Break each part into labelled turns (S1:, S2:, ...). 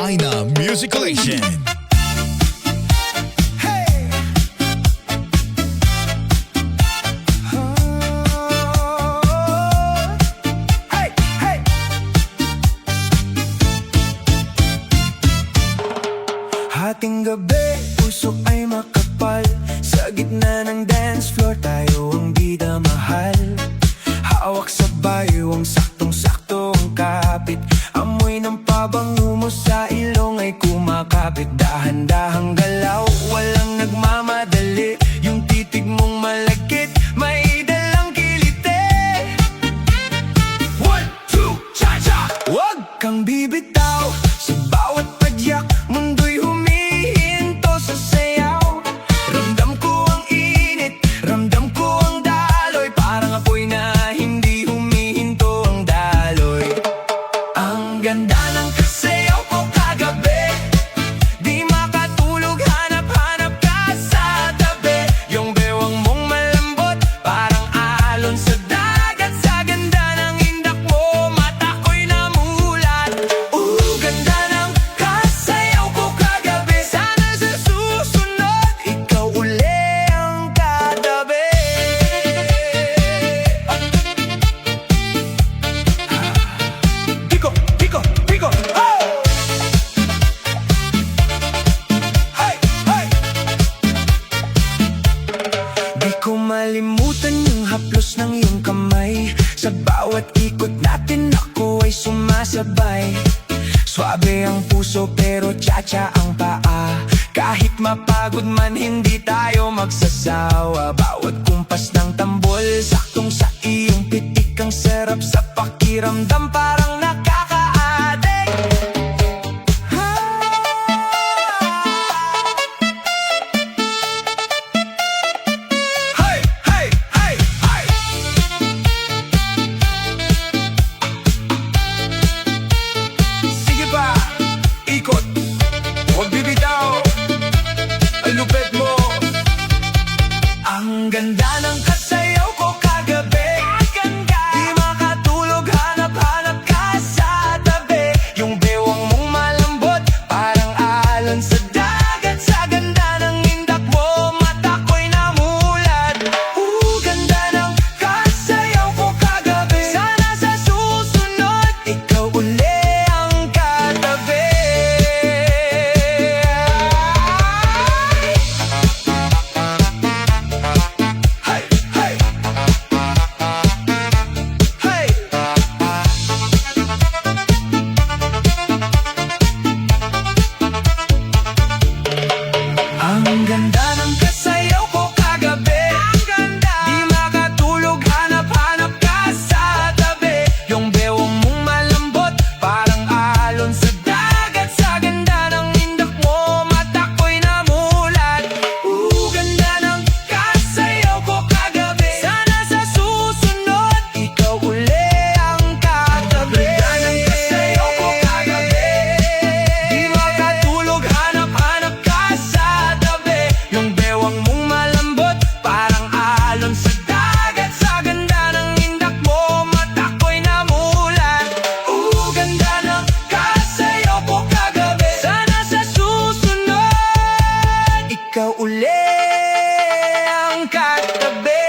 S1: Aina Music Collection.
S2: Hating gabi, puso ay makapal. Sa gitna ng dance floor, tayo ang bida mahal. Hawak sa bayong, saktong-sakto ang kapit. Amoy ng pabango mo sa ilong ay kumakapit. Dahan-dahang galaw, walang nagmamadali. Yung titig mong malagkit, may dalang kiliti. 1, 2, cha-cha! Huwag kang bibitaw sa bawat padyak. Mundo'y humihinto sa sayaw. Ramdam ko ang init, ramdam ko ang daloy. Parang apoy na hindi humihinto ang daloy. Ang ganda ng kasayaw ko kagabi. Di makatulog, hanap-hanap ka sa tabi. Yung bewang mong malambot, parang alon sa dagat. Sa ganda ng indak mo, mata ko'y namulat. Ganda ng kasayaw ko kagabi. Sana sa susunod, ikaw uli ang katabi. Piko, piko, piko, oh! Hey, hey! Di ko malimutan yung haplos ng iyong kamay. Sa bawat ikot natin ako ay sumasabay. Swabe ang puso pero cha-cha ang paa. Kahit mapagod man hindi tayo magsasawa. Bawat kumpas ng tambol, saktong sa iyong pitik. Ang sarap sa pakiramdam, parang nakaka-addict. Hey, hey, hey, hey! Sige pa, ikot, huwag bibitaw. Ang lupit mo. Ang ganda ng kasayaw ko kagabi. Di makatulog, hanap-hanap ka sa tabi. Yung bewang mong malambot, parang alon sa dagat. Sa ganda ng indak mo, mata ko'y namulat. Ganda ng kasayaw ko kagabi. Sana sa susunod, ikaw uli ang katabi. Hey, hey! Hey! Ang ganda ng kasayaw ko kagabi. Di makatulog, hanap-hanap ka sa tabi. Yung bewang mong malambot, parang alon sa dagat. Sa ganda ng indak mo, mata ko'y namulat. Ganda ng kasayaw ko kagabi. Sana sa susunod, ikaw uli ang katabi. Ganda ng kasayaw ko kagabi. Di makatulog, hanap-hanap ka sa tabi. Yung bewang mong malambot, parang alon sa dagat. Sa ganda ng indak mo, mata ko'y namulat. Ganda ng kasayaw ko kagabi. Sana sa susunod, ikaw uli ang katabi.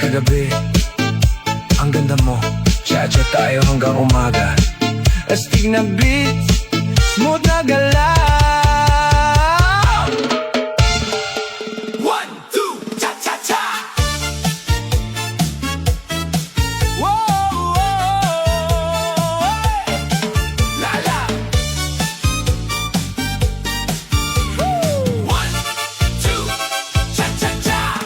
S2: Kagabi, ang ganda mo. Cha-cha tayo hanggang umaga. Astig na beats, smooth na galaw. 1, 2, cha-cha-cha! Whoa, la la! 1, 2, cha-cha-cha!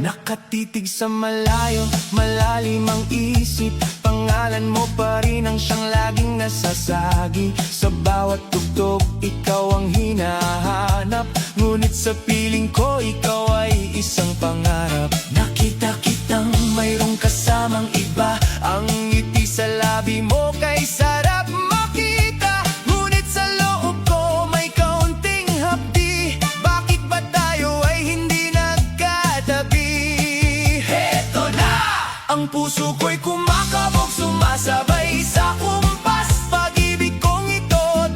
S2: Nakatitig sa malayo, malalim ang isip. Pangalan mo pa rin ang siyang laging nasasagi. Sa bawat tugtog, ikaw ang hinahanap. Ngunit sa piling ko, ikaw ay isang pangarap. Nakita kitang mayroong kasamang iba. Ang ngiti sa labi mo kay sarap makita. Ngunit sa loob ko, may kaunting hapdi. Bakit ba tayo ay hindi nagkatabi? Heto na! Ang puso ko'y kumakabog, sumasabay sa kumpas. Pag-ibig kong ito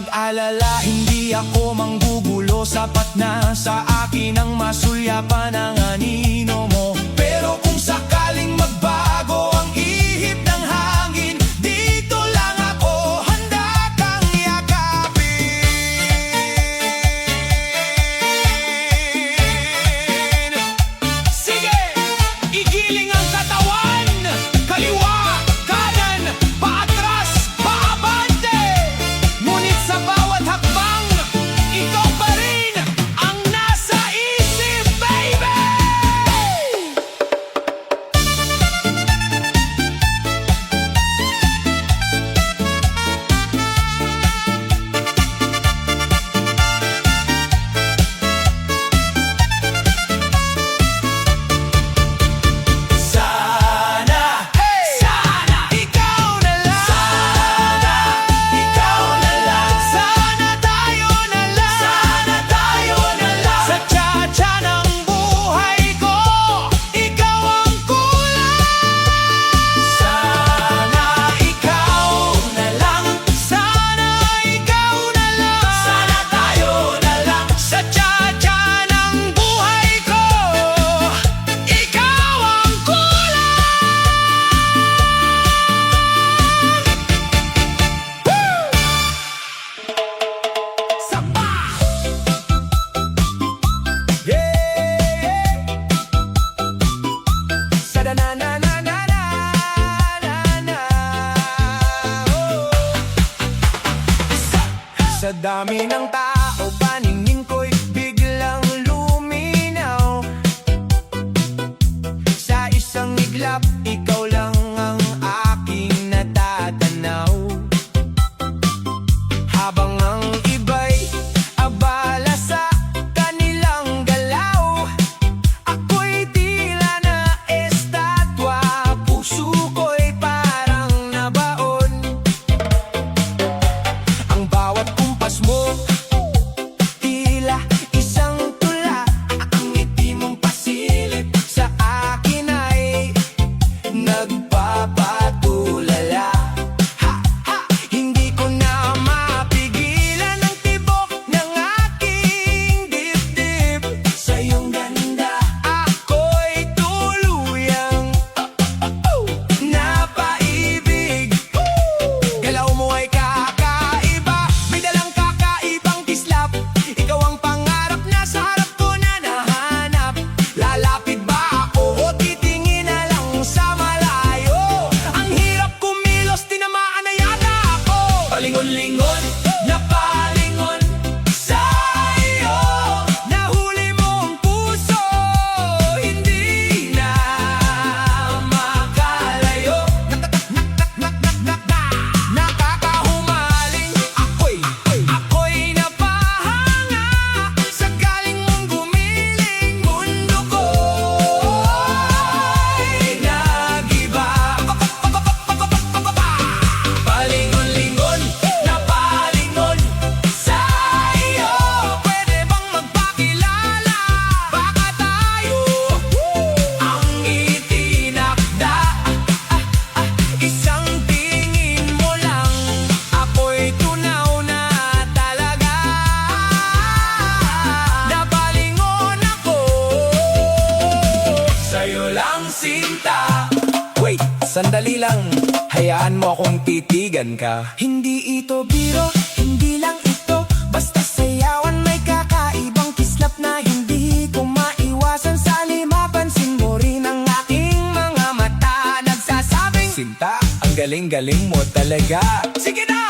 S2: mag-alala, hindi ako manggugulo. Sapat na sa akin ang masulyapan ng anino mo. Pero kung sakaling magbago ang ihip ng hangin, dito lang ako, handa kang yakapin. Sige, igiling ang katawan, kaliwa, kanan, paatras, paabante. Ngunit sa bawat hakbang, ikaw pa rin ang nasa isip, baby! Sana, sana ikaw na lang. Sana ikaw na lang. Sana tayo na lang. Sana tayo na lang. Sa tsa-tsa ng buhay ko, ikaw ang kulang. Sana ikaw na lang. Sana ikaw na lang. Sana tayo na lang. Sa tsa-tsa ng buhay ko, ikaw ang kulang. Samba! Yeah! Sada na na na na na na na. Oh. Sa dami ng tao, paningin ko'y biglang luminaw. Sa isang iglap, ikaw lang ang aking natatanaw. Habang ang iba'y abala sa kanilang galaw, ako'y tila na estatwa, puso ko'y parang nabaon. Ang bawat kumpas mo, tila isang tula. Ang ngiti mong pasilip sa akin ay nagpapatulala. Ha, ha, hindi ko na mapigilan ang tibok ng aking dibdib. Sa iyong ganda, ako'y tuluyang napaibig. Galaw mo ay kakaiba, may dalang kakaibang kislap. Ikaw ang pangarap na sa harap ko na nahanap. Lalapit ba ako o titingin na lang sa malayo? Ang hirap kumilos, tinamaan na yata ako. Palingon-lingon, napalingon sa iyo. Nahuli mong puso, hindi na makalayo. Nakakahumaling, ako'y napahanga sa galing mong gumiling. Mundo ko'y nagiba. Palingon-lingon, napalingon sa iyo. Pwede bang magpakilala? Baka tayo ang itinakda. Isang tingin mo lang, ako'y tunaw na talaga. Napalingon ako sa'yo lang, sinta. Wait, sandali lang. Hayaan mo akong titigan ka. Hindi ito biro, hindi lang ito basta sayawan. May kakaibang kislap na hindi ko maiwasan. Sali mapansin mo rin ang aking mga mata nagsasabing, Sinta, ang galing-galing mo talaga. Sige na!